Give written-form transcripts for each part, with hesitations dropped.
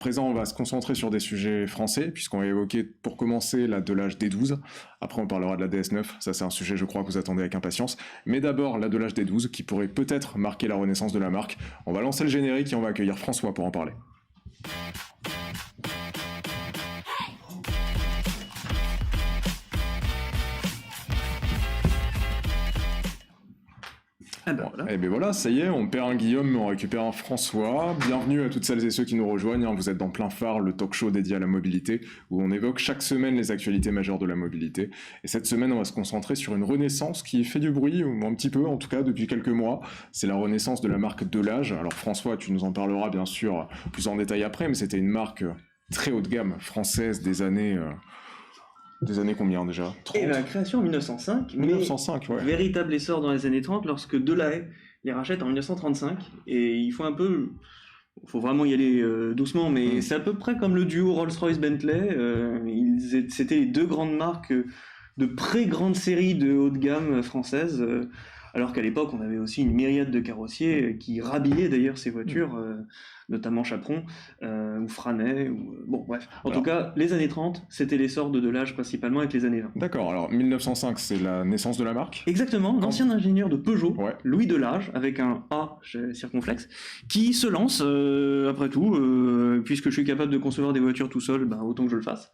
Présent, on va se concentrer sur des sujets français, puisqu'on va évoquer pour commencer la Delage D12. Après, on parlera de la DS9. Ça, c'est un sujet, je crois, que vous attendez avec impatience. Mais d'abord, la Delage D12, qui pourrait peut-être marquer la renaissance de la marque. On va lancer le générique et on va accueillir François pour en parler. Et bien voilà, ça y est, on perd un Guillaume, mais on récupère un François. Bienvenue à toutes celles et ceux qui nous rejoignent. Vous êtes dans Plein Phare, le talk show dédié à la mobilité, où on évoque chaque semaine les actualités majeures de la mobilité. Et cette semaine, on va se concentrer sur une renaissance qui fait du bruit, ou un petit peu en tout cas, depuis quelques mois. C'est la renaissance de la marque Delage. Alors François, tu nous en parleras bien sûr plus en détail après, mais c'était une marque très haut de gamme française des années... Des années combien déjà 30 Et la création en 1905, 1905, mais ouais. Véritable essor dans les années 30 lorsque Delahaye les rachète en 1935. Et il faut vraiment y aller doucement, mais c'est à peu près comme le duo Rolls-Royce-Bentley. C'était les deux grandes marques de grande série de haut de gamme françaises. Alors qu'à l'époque, on avait aussi une myriade de carrossiers qui rhabillaient d'ailleurs ces voitures, notamment Chaperon ou Franet. Bon, bref. En tout cas, les années 30, c'était l'essor de Delage principalement avec les années 20. D'accord, alors 1905, c'est la naissance de la marque. Exactement, l'ancien ingénieur de Peugeot, Ouais. Louis Delage, avec un A circonflexe, qui se lance, après tout, puisque je suis capable de concevoir des voitures tout seul, autant que je le fasse.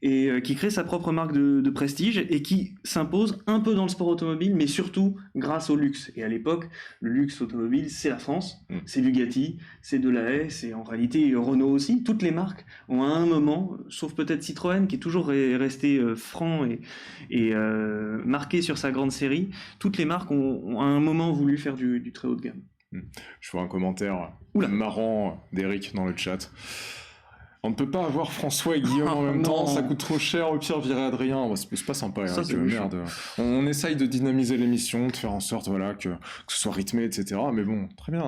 Et qui crée sa propre marque de prestige et qui s'impose un peu dans le sport automobile, mais surtout grâce au luxe. Et à l'époque, le luxe automobile, c'est la France, c'est Bugatti, c'est Delahaye, c'est en réalité Renault aussi. Toutes les marques ont à un moment, sauf peut-être Citroën, qui est toujours resté franc et marqué sur sa grande série, toutes les marques ont à un moment voulu faire du très haut de gamme. Je vois un commentaire marrant d'Eric dans le chat. On ne peut pas avoir François et Guillaume en même temps, ça coûte trop cher, au pire virer Adrien. C'est pas sympa, ça, Eric, merde. On essaye de dynamiser l'émission, de faire en sorte que ce soit rythmé, etc. Mais bon, très bien,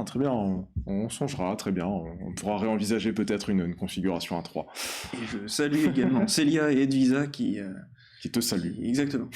on songera, très bien. On pourra réenvisager peut-être une configuration à 3. Et je salue également Célia et Edvisa qui te salue. Exactement.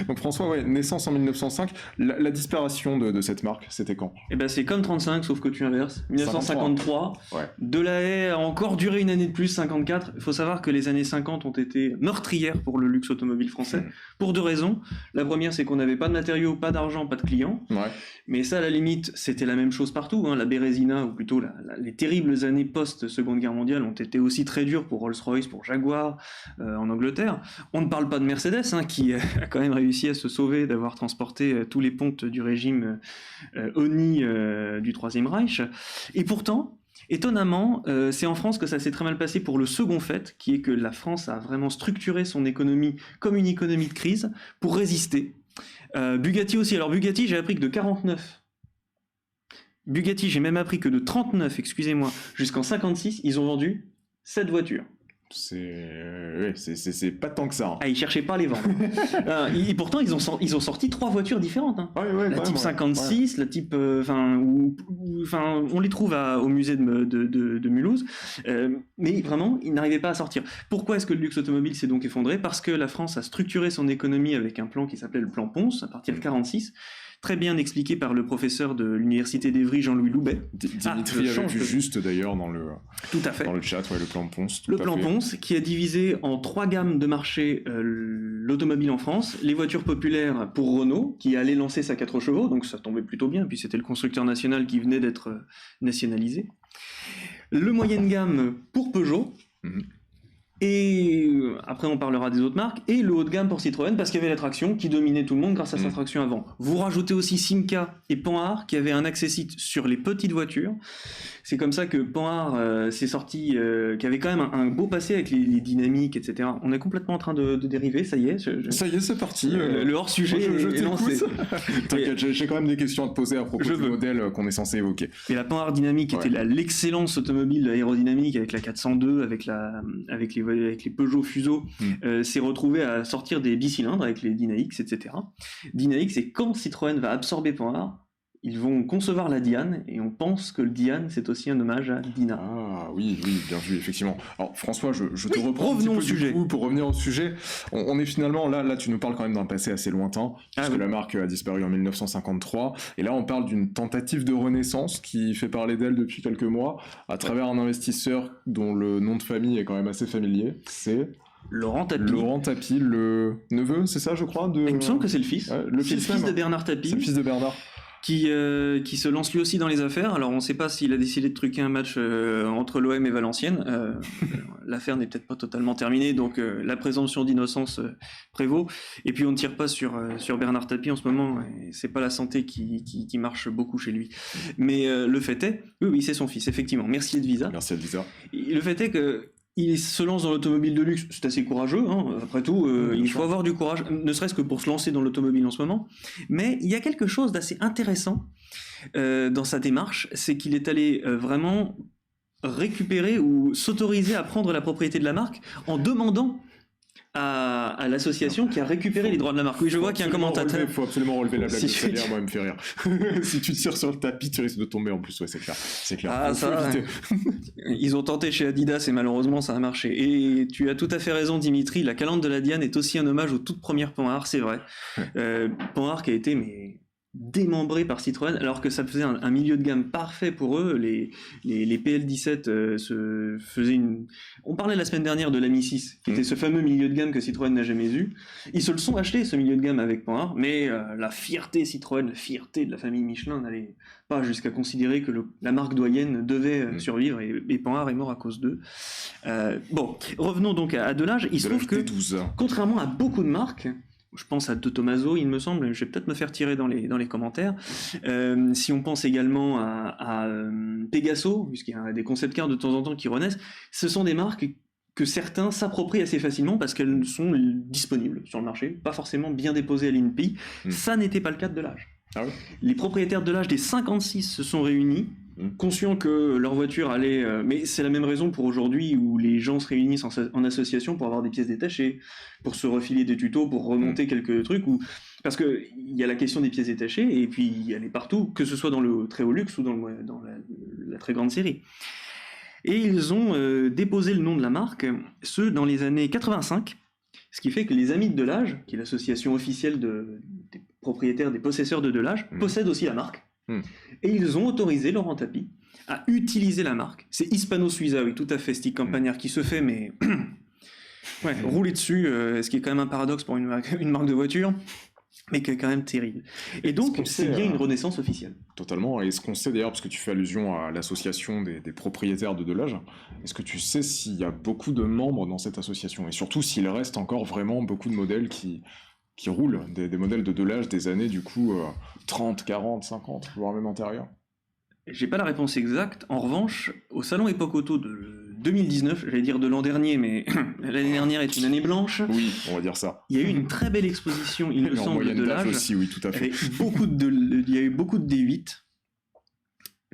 Donc François, ouais, naissance en 1905. La disparition de cette marque, c'était quand ? Eh ben c'est comme 35, sauf que tu inverses. 1953. Ouais. Delahaye a encore duré une année de plus, 54. Il faut savoir que les années 50 ont été meurtrières pour le luxe automobile français, pour deux raisons. La première, c'est qu'on n'avait pas de matériaux, pas d'argent, pas de clients. Ouais. Mais ça, à la limite, c'était la même chose partout. La Bérésina, ou plutôt les terribles années post-Seconde Guerre mondiale ont été aussi très dures pour Rolls-Royce, pour Jaguar, en Angleterre. On ne parle pas de Mercedes, qui a quand même réussi à se sauver d'avoir transporté tous les pontes du régime ONI du Troisième Reich. Et pourtant, étonnamment, c'est en France que ça s'est très mal passé pour le second fait, qui est que la France a vraiment structuré son économie comme une économie de crise pour résister. Bugatti aussi. Alors Bugatti, j'ai appris que de 49. Bugatti, j'ai même appris que de 39, excusez-moi, jusqu'en 56, ils ont vendu 7 voitures. C'est pas tant que ça. Ils cherchaient pas à les vendre. Pourtant, ils ont sorti 3 voitures différentes. La type 56, la type, on les trouve au musée de Mulhouse, mais vraiment, ils n'arrivaient pas à sortir. Pourquoi est-ce que le luxe automobile s'est donc effondré ? Parce que la France a structuré son économie avec un plan qui s'appelait le plan Ponce à partir de 46. Très bien expliqué par le professeur de l'université d'Evry, Jean-Louis Loubet. Dimitri avait vu juste d'ailleurs dans le chat, le plan Ponce. Le plan Ponce qui a divisé en 3 gammes de marché l'automobile en France. Les voitures populaires pour Renault, qui allait lancer sa 4 chevaux, donc ça tombait plutôt bien, puis c'était le constructeur national qui venait d'être nationalisé. Le moyenne gamme pour Peugeot. Et après on parlera des autres marques, et le haut de gamme pour Citroën, parce qu'il y avait la traction qui dominait tout le monde grâce à sa traction avant. Vous rajoutez aussi Simca et Panhard qui avaient un accessite sur les petites voitures. C'est comme ça que Panhard s'est sorti, qui avait quand même un beau passé avec les dynamiques, etc. On est complètement en train de dériver, ça y est. Ça y est, c'est parti. Le hors-sujet est lancé. T'inquiète, j'ai quand même des questions à te poser à propos du modèle qu'on est censé évoquer. Et la Panhard dynamique était l'excellence automobile aérodynamique avec la 402, avec les Peugeot Fuso, s'est retrouvé à sortir des bicylindres avec les Dyna-X, etc. Dyna-X, et quand Citroën va absorber Panhard, Ils vont concevoir la Diane, et on pense que le Diane, c'est aussi un hommage à Dina. Ah oui, bien vu, effectivement. Alors François, je te Oui, reprends revenons un au petit peu sujet. du coup, pour revenir au sujet. On est finalement, là tu nous parles quand même d'un passé assez lointain, puisque oui. la marque a disparu en 1953, et là on parle d'une tentative de renaissance qui fait parler d'elle depuis quelques mois, à travers un investisseur dont le nom de famille est quand même assez familier, c'est... Laurent Tapie. Laurent Tapie, le neveu, c'est ça je crois Il me semble que c'est le fils. Ouais, c'est le fils de Bernard C'est Tapie. le fils de Bernard. Qui se lance lui aussi dans les affaires. Alors on ne sait pas s'il a décidé de truquer un match entre l'OM et Valenciennes. L'affaire n'est peut-être pas totalement terminée, donc la présomption d'innocence prévaut. Et puis on ne tire pas sur Bernard Tapie en ce moment. Et c'est pas la santé qui marche beaucoup chez lui. Mais le fait est, oui, c'est son fils, effectivement. Merci Edvisa. Merci Edvisa. Le fait est que il se lance dans l'automobile de luxe, c'est assez courageux, hein. Après tout, il faut avoir du courage, ne serait-ce que pour se lancer dans l'automobile en ce moment. Mais il y a quelque chose d'assez intéressant dans sa démarche, c'est qu'il est allé vraiment récupérer ou s'autoriser à prendre la propriété de la marque en demandant à l'association qui a récupéré les droits de la marque. Oui, je vois qu'il y a un commentateur. Il faut absolument relever la blague Si de Salière, moi, elle me fait rire. Si tu tires sur le tapis, tu risques de tomber en plus, ouais, c'est clair. C'est clair. Ah, ça, ils ont tenté chez Adidas et malheureusement ça a marché. Et tu as tout à fait raison, Dimitri, la calandre de la Diane est aussi un hommage aux toutes premières Panhard, c'est vrai. Panhard qui a été démembré par Citroën, alors que ça faisait un milieu de gamme parfait pour eux. Les PL17 se faisaient une... On parlait la semaine dernière de l'Ami 6, qui était ce fameux milieu de gamme que Citroën n'a jamais eu. Ils se le sont achetés, ce milieu de gamme avec Panhard, mais la fierté Citroën, la fierté de la famille Michelin n'allait pas jusqu'à considérer que la marque doyenne devait survivre, et Panhard est mort à cause d'eux. Bon, revenons donc à Delage. Il se trouve que, contrairement à beaucoup de marques, je pense à De Tomaso, il me semble, je vais peut-être me faire tirer dans les commentaires. Si on pense également à Pegaso, puisqu'il y a des concept cars de temps en temps qui renaissent, ce sont des marques que certains s'approprient assez facilement parce qu'elles sont disponibles sur le marché, pas forcément bien déposées à l'INPI. Ça n'était pas le cas de Delage. Ah oui. Les propriétaires de Delage des 56 se sont réunis, conscients que leur voiture allait... mais c'est la même raison pour aujourd'hui où les gens se réunissent en association pour avoir des pièces détachées, pour se refiler des tutos, pour remonter quelques trucs. Parce qu'il y a la question des pièces détachées, et puis elle est partout, que ce soit dans le très haut luxe ou dans la très grande série. Et ils ont déposé le nom de la marque, dans les années 85, ce qui fait que les Amis de Delage, qui est l'association officielle des propriétaires, des possesseurs de Delage, possèdent aussi la marque. Et ils ont autorisé Laurent Tapie à utiliser la marque. C'est Hispano-Suiza, oui, tout à fait, Stick Campagnard qui se fait, mais rouler dessus, ce qui est quand même un paradoxe pour une marque de voiture, mais qui est quand même terrible. Et donc, c'est bien une renaissance officielle. Totalement. Et ce qu'on sait d'ailleurs, parce que tu fais allusion à l'association des propriétaires de Delage, est-ce que tu sais s'il y a beaucoup de membres dans cette association? Et surtout, s'il reste encore vraiment beaucoup de modèles qui roulent, des modèles de Delage des années, du coup, 30, 40, 50, voire même antérieures? J'ai pas la réponse exacte. En revanche, au salon Époque Auto de 2019, j'allais dire de l'an dernier, mais l'année dernière est une année blanche. Oui, on va dire ça. Il y a eu une très belle exposition, il me semble, de l'âge. Aussi, oui, tout à fait. Il y a eu beaucoup de D8,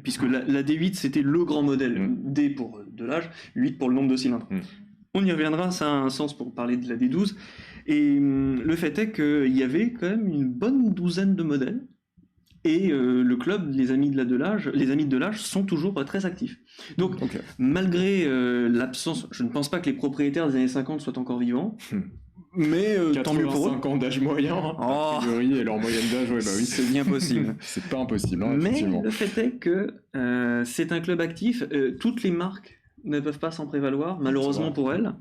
puisque la D8 c'était le grand modèle. D pour de l'âge, 8 pour le nombre de cylindres. On y reviendra, ça a un sens pour parler de la D12. Et le fait est qu'il y avait quand même une bonne douzaine de modèles. Et le club, les Amis de Delage sont toujours très actifs. Donc, malgré l'absence, je ne pense pas que les propriétaires des années 50 soient encore vivants, mais tant mieux pour eux. 85 ans d'âge moyen, a priori, et leur moyenne d'âge, oui. C'est bien possible. C'est pas impossible, hein, mais effectivement. Le fait est que c'est un club actif, toutes les marques ne peuvent pas s'en prévaloir, malheureusement pour elles.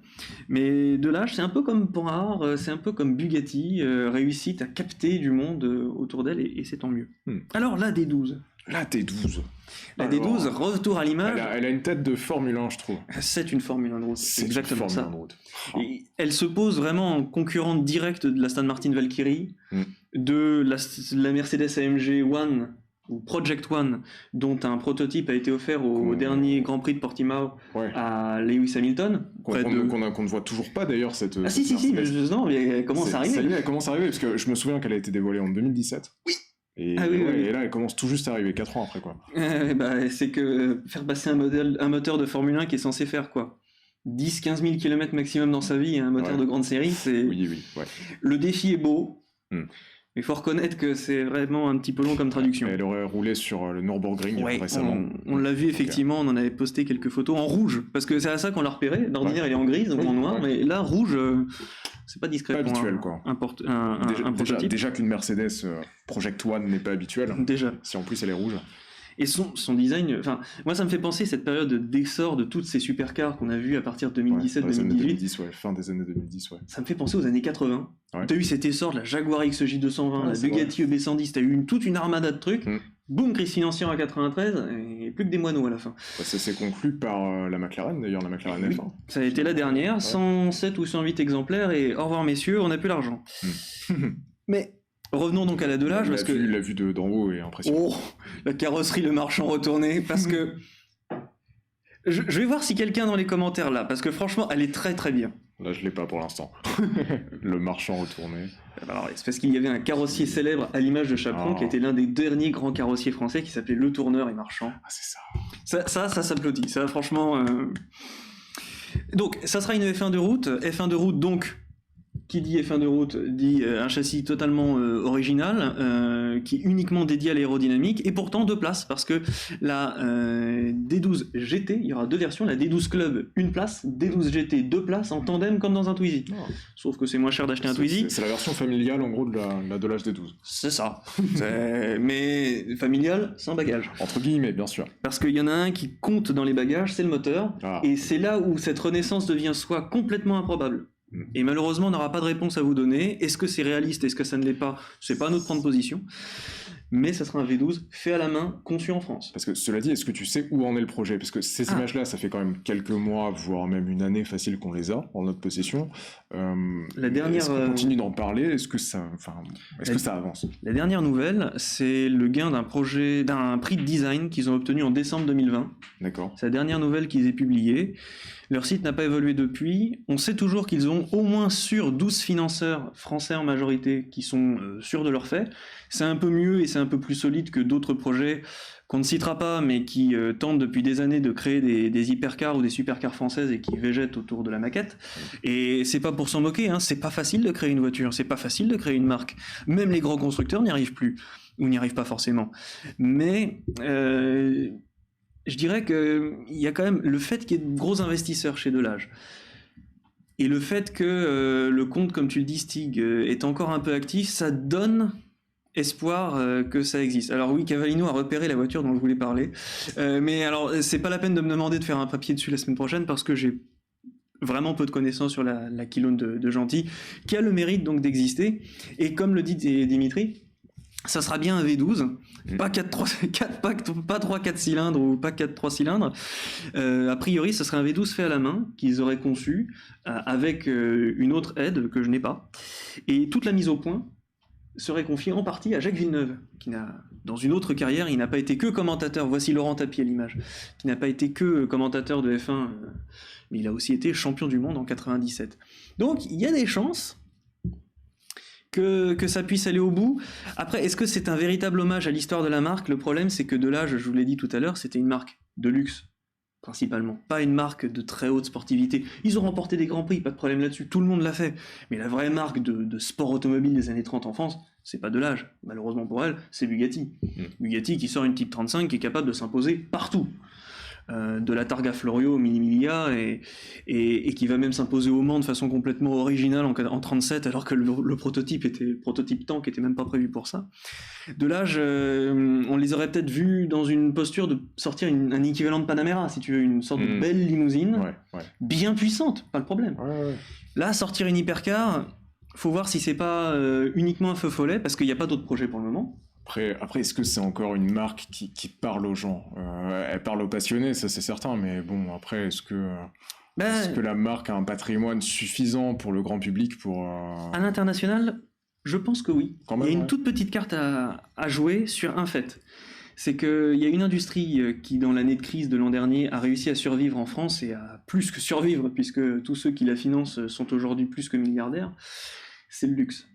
Mais Delage, c'est un peu comme Panhard, c'est un peu comme Bugatti, réussit à capter du monde autour d'elle, et c'est tant mieux. Alors, la D12. La D12. La D12, retour à l'image. Elle a une tête de Formule 1, je trouve. C'est une Formule 1 de route, c'est exactement ça. Et elle se pose vraiment en concurrente directe de l'Aston Martin Valkyrie, de la Mercedes AMG One, ou Project One, dont un prototype a été offert au dernier Grand Prix de Portimao à Lewis Hamilton. Qu'on ne voit toujours pas d'ailleurs cette... Ah si, mais elle commence à arriver. Ça y est, elle commence à arriver, parce que je me souviens qu'elle a été dévoilée en 2017. Oui. Et, et là, elle commence tout juste à arriver, 4 ans après, quoi. C'est que faire passer un moteur de Formule 1 qui est censé faire quoi 10-15 000 km maximum dans sa vie, un moteur de grande série, c'est... Oui. Le défi est beau. Mais il faut reconnaître que c'est vraiment un petit peu long comme traduction. Elle aurait roulé sur le Nürburgring récemment. On l'a vu effectivement, on en avait posté quelques photos en rouge, parce que c'est à ça qu'on l'a repéré. D'ordinaire, elle est en grise ou en noir, mais là, rouge, c'est pas discret. Pas habituel, quoi. Un prototype. Déjà qu'une Mercedes Project One n'est pas habituelle. Déjà. Si en plus elle est rouge. Et son design, enfin, moi ça me fait penser cette période d'essor de toutes ces supercars qu'on a vu à partir de 2017-2018. Fin des années 2010, ouais. Ça me fait penser aux années 80. Ouais. T'as eu cet essor de la Jaguar XJ220, la Bugatti EB110, t'as eu toute une armada de trucs. Boum, crise financière en 93, et plus que des moineaux à la fin. Ça s'est conclu par la McLaren, d'ailleurs, la McLaren F1. Ça a été la dernière, 107 ou 108 exemplaires, et au revoir messieurs, on n'a plus l'argent. Mais revenons donc à la Delage, parce que... La vue d'en haut est impressionnante. Oh, la carrosserie, le marchand retourné, parce que... Je vais voir si quelqu'un dans les commentaires là, parce que franchement, elle est très très bien. Là, je l'ai pas pour l'instant. Le marchand retourné. Alors, c'est parce qu'il y avait un carrossier célèbre à l'image de Chaperon, qui était l'un des derniers grands carrossiers français, qui s'appelait Le Tourneur et Marchand. Ah, c'est ça. Ça s'applaudit. Ça, franchement... Donc, ça sera une F1 de route. F1 de route, donc... Qui dit F1 de route dit un châssis totalement original, qui est uniquement dédié à l'aérodynamique, et pourtant 2 places, parce que la D12 GT, il y aura 2 versions, la D12 Club 1 place, D12 GT 2 places, en tandem comme dans un Twizy. Oh. Sauf que c'est moins cher d'acheter un Twizy. C'est la version familiale en gros de la Delage D12. C'est ça. Mais familiale, sans bagages. Entre guillemets, bien sûr. Parce qu'il y en a un qui compte dans les bagages, c'est le moteur, et c'est là où cette renaissance devient soit complètement improbable. Et malheureusement, on n'aura pas de réponse à vous donner. Est-ce que c'est réaliste? Est-ce que ça ne l'est pas? C'est pas à nous de prendre position. Mais ça sera un V12 fait à la main, conçu en France. Parce que cela dit, est-ce que tu sais où en est le projet? Parce que ces images-là, ça fait quand même quelques mois, voire même une année facile qu'on les a en notre possession. La dernière, est-ce qu'on continue d'en parler? Est-ce que ça avance? La dernière nouvelle, c'est le gain d'un prix de design qu'ils ont obtenu en décembre 2020. D'accord. C'est la dernière nouvelle qu'ils aient publiée. Leur site n'a pas évolué depuis. On sait toujours qu'ils ont au moins 12 financeurs français en majorité qui sont sûrs de leur fait. C'est un peu mieux et c'est un peu plus solide que d'autres projets qu'on ne citera pas, mais qui tentent depuis des années de créer des hypercars ou des supercars françaises et qui végètent autour de la maquette. Et c'est pas pour s'en moquer, hein. C'est pas facile de créer une voiture, c'est pas facile de créer une marque. Même les grands constructeurs n'y arrivent plus, ou n'y arrivent pas forcément. Mais... je dirais qu'il y a quand même le fait qu'il y ait de gros investisseurs chez Delage et le fait que le compte, comme tu le dis Stig, est encore un peu actif, ça donne espoir que ça existe. Alors oui, Cavallino a repéré la voiture dont je voulais parler, mais alors c'est pas la peine de me demander de faire un papier dessus la semaine prochaine parce que j'ai vraiment peu de connaissances sur la Kylone de Gentil, qui a le mérite donc d'exister, et comme le dit Dimitri, ça sera bien un V12, pas 3-4 cylindres ou pas 4-3 cylindres. A priori, ce serait un V12 fait à la main qu'ils auraient conçu avec une autre aide que je n'ai pas. Et toute la mise au point serait confiée en partie à Jacques Villeneuve, qui dans une autre carrière, il n'a pas été que commentateur. Voici Laurent Tapie à l'image, qui n'a pas été que commentateur de F1, mais il a aussi été champion du monde en 97. Donc, il y a des chances que ça puisse aller au bout. Après, est-ce que c'est un véritable hommage à l'histoire de la marque? Le problème, c'est que Delage, je vous l'ai dit tout à l'heure, c'était une marque de luxe, principalement. Pas une marque de très haute sportivité. Ils ont remporté des grands prix, pas de problème là-dessus. Tout le monde l'a fait. Mais la vraie marque de sport automobile des années 30 en France, c'est pas Delage. Malheureusement pour elle, c'est Bugatti. Bugatti qui sort une Type 35 qui est capable de s'imposer partout. De la Targa Florio au Mini Miglia et qui va même s'imposer au Mans de façon complètement originale en 37 alors que le prototype tank était même pas prévu pour ça. Delage, on les aurait peut-être vus dans une posture de sortir un équivalent de Panamera, si tu veux, une sorte de belle limousine, bien puissante, pas le problème. Là, sortir une hypercar, faut voir si c'est pas uniquement un feu follet, parce qu'il n'y a pas d'autres projets pour le moment. Après, est-ce que c'est encore une marque qui parle aux gens? Elle parle aux passionnés, ça c'est certain, mais bon, après, est-ce que la marque a un patrimoine suffisant pour le grand public pour... À l'international, je pense que oui. Quand même, il y a une toute petite carte à jouer sur un fait. C'est qu'il y a une industrie qui, dans l'année de crise de l'an dernier, a réussi à survivre en France et à plus que survivre, puisque tous ceux qui la financent sont aujourd'hui plus que milliardaires, c'est le luxe.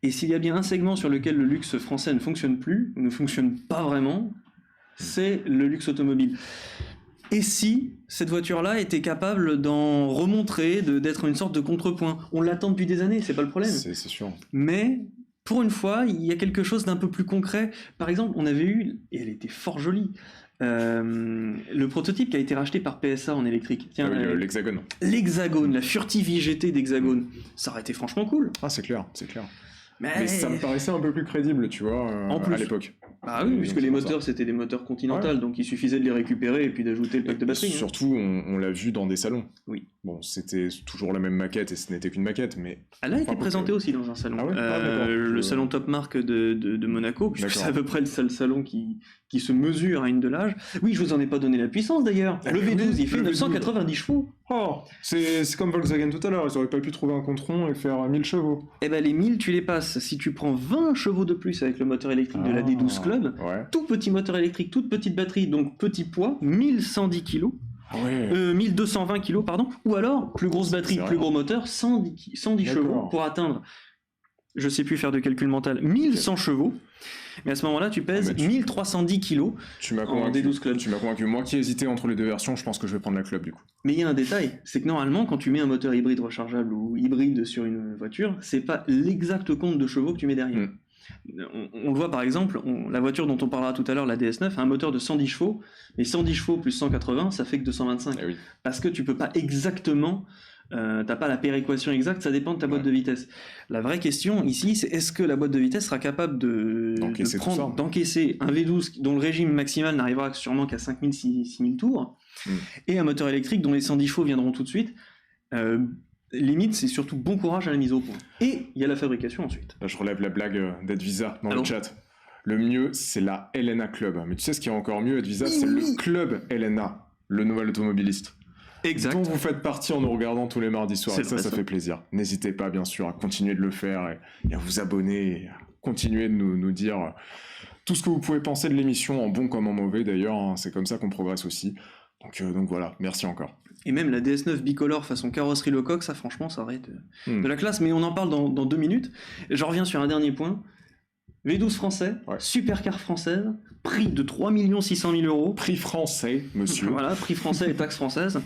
Et s'il y a bien un segment sur lequel le luxe français ne fonctionne plus, ne fonctionne pas vraiment, c'est le luxe automobile. Et si cette voiture-là était capable d'en remontrer, d'être une sorte de contrepoint? On l'attend depuis des années, c'est pas le problème. C'est sûr. Mais pour une fois, il y a quelque chose d'un peu plus concret. Par exemple, on avait eu, et elle était fort jolie, le prototype qui a été racheté par PSA en électrique. Tiens, l'Hexagone. L'Hexagone, la furtive IGT d'Hexagone. Ça aurait été franchement cool. Ah, c'est clair. Mais ça me paraissait un peu plus crédible, tu vois, à l'époque. Ah oui, puisque les moteurs, c'était des moteurs Continental, donc il suffisait de les récupérer et puis d'ajouter le pack de batterie. Surtout, on l'a vu dans des salons. Oui. Bon, c'était toujours la même maquette et ce n'était qu'une maquette, mais... Elle a été présentée aussi dans un salon. Ah ouais le salon Top Marque de Monaco, puisque c'est à peu près le seul salon qui se mesure à une de l'âge. Oui, je vous en ai pas donné la puissance d'ailleurs. Le V12, il fait 990 chevaux. Oh, c'est comme Volkswagen tout à l'heure, ils auraient pas pu trouver un Contron et faire 1000 chevaux. Eh ben les 1000, tu les passes. Si tu prends 20 chevaux de plus avec le moteur électrique de la D12 Club, tout petit moteur électrique, toute petite batterie, donc petit poids, 1110 kg. 1220 kg, pardon, ou alors plus grosse batterie, plus gros moteur, 110 chevaux pour atteindre, je sais plus faire de calcul mental, 1100 chevaux. Mais à ce moment-là, tu pèses 1310 kg. Tu m'as convaincu. Moi qui hésitais entre les deux versions, je pense que je vais prendre la Club du coup. Mais il y a un détail, c'est que normalement, quand tu mets un moteur hybride rechargeable ou hybride sur une voiture, c'est pas l'exact compte de chevaux que tu mets derrière. On le voit par exemple, la voiture dont on parlera tout à l'heure, la DS9, a un moteur de 110 chevaux, mais 110 chevaux plus 180, ça fait que 225. Oui. Parce que tu peux pas exactement, t'as pas la péréquation exacte, ça dépend de ta boîte de vitesse. La vraie question ici, c'est est-ce que la boîte de vitesse sera capable d'encaisser un V12 dont le régime maximal n'arrivera sûrement qu'à 5000-6000 tours, et un moteur électrique dont les 110 chevaux viendront tout de suite. Limite, c'est surtout bon courage à la mise au point. Et il y a la fabrication ensuite. Là, je relève la blague d'Edvisa dans le chat. Le mieux, c'est la LNA Club. Mais tu sais ce qui est encore mieux, Edvisa, c'est le Club LNA, le nouvel automobiliste. Exact. Dont vous faites partie en nous regardant tous les mardis soirs. Et ça fait plaisir. N'hésitez pas, bien sûr, à continuer de le faire et à vous abonner, et à continuer de nous dire tout ce que vous pouvez penser de l'émission, en bon comme en mauvais d'ailleurs. Hein, c'est comme ça qu'on progresse aussi. Donc voilà, merci encore. Et même la DS9 bicolore façon carrosserie Lecoq, ça franchement, ça aurait été de la classe. Mais on en parle dans 2 minutes. Je reviens sur un dernier point. V12 français, supercar française, prix de 3 600 000 euros. Prix français, monsieur. Voilà, prix français et taxes françaises.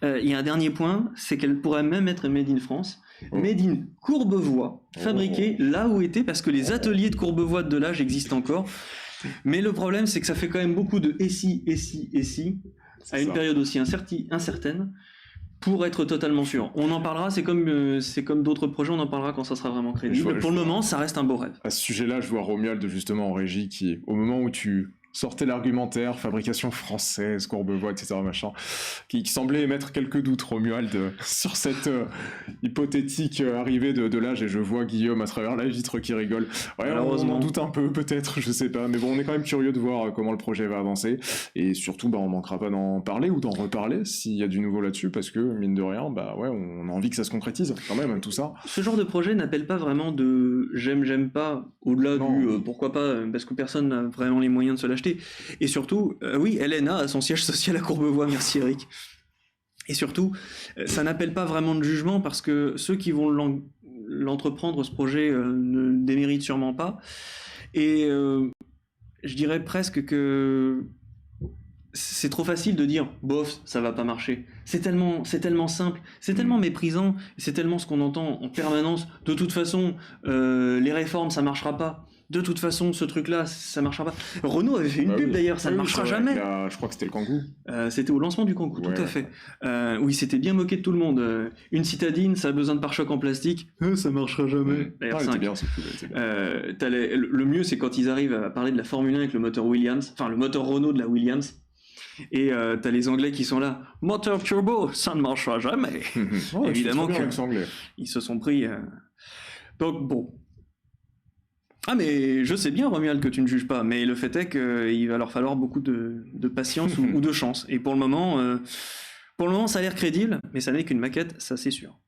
Il y a un dernier point, c'est qu'elle pourrait même être made in France. Made in Courbevoie, fabriquée là où était, parce que les ateliers de Courbevoie de Delage existent encore. Mais le problème, c'est que ça fait quand même beaucoup de SI, à une période aussi incertaine, pour être totalement sûr. On en parlera, c'est comme d'autres projets, on en parlera quand ça sera vraiment crédible. Pour le moment, ça reste un beau rêve. À ce sujet-là, je vois Romuald justement en régie qui, au moment où tu sortais l'argumentaire, fabrication française, Courbevoie, etc., machin, qui semblait émettre quelques doutes, Romuald, sur cette hypothétique arrivée de l'âge, et je vois Guillaume à travers la vitre qui rigole. Ouais, on en doute un peu, peut-être, je sais pas, mais bon, on est quand même curieux de voir comment le projet va avancer, et surtout, on manquera pas d'en parler ou d'en reparler s'il y a du nouveau là-dessus, parce que, mine de rien, on a envie que ça se concrétise, quand même, tout ça. Ce genre de projet n'appelle pas vraiment de j'aime pas, au-delà du pourquoi pas, parce que personne n'a vraiment les moyens de se l'acheter. Et surtout, oui, LNA a son siège social à Courbevoie, merci Eric. Et surtout, ça n'appelle pas vraiment de jugement parce que ceux qui vont l'entreprendre, ce projet, ne déméritent sûrement pas. Et je dirais presque que c'est trop facile de dire bof, ça va pas marcher. C'est tellement simple, c'est tellement méprisant, c'est tellement ce qu'on entend en permanence. De toute façon, les réformes, ça marchera pas. De toute façon, ce truc-là, ça marchera pas. Renault avait fait une pub d'ailleurs, ça ne marchera jamais. Je crois que c'était le Kangoo. C'était au lancement du Kangoo, tout à fait. Oui, c'était bien moqué de tout le monde. Une citadine, ça a besoin de pare-chocs en plastique. Ça marchera jamais. C'était bien, le mieux, c'est quand ils arrivent à parler de la Formule 1 avec le moteur Williams, enfin le moteur Renault de la Williams. Et t'as les Anglais qui sont là. Moteur turbo, ça ne marchera jamais. Évidemment qu'ils se sont pris. Donc bon. Ah mais je sais bien Romuald que tu ne juges pas, mais le fait est qu'il va leur falloir beaucoup de patience ou de chance. Et pour le moment ça a l'air crédible, mais ça n'est qu'une maquette, ça c'est sûr.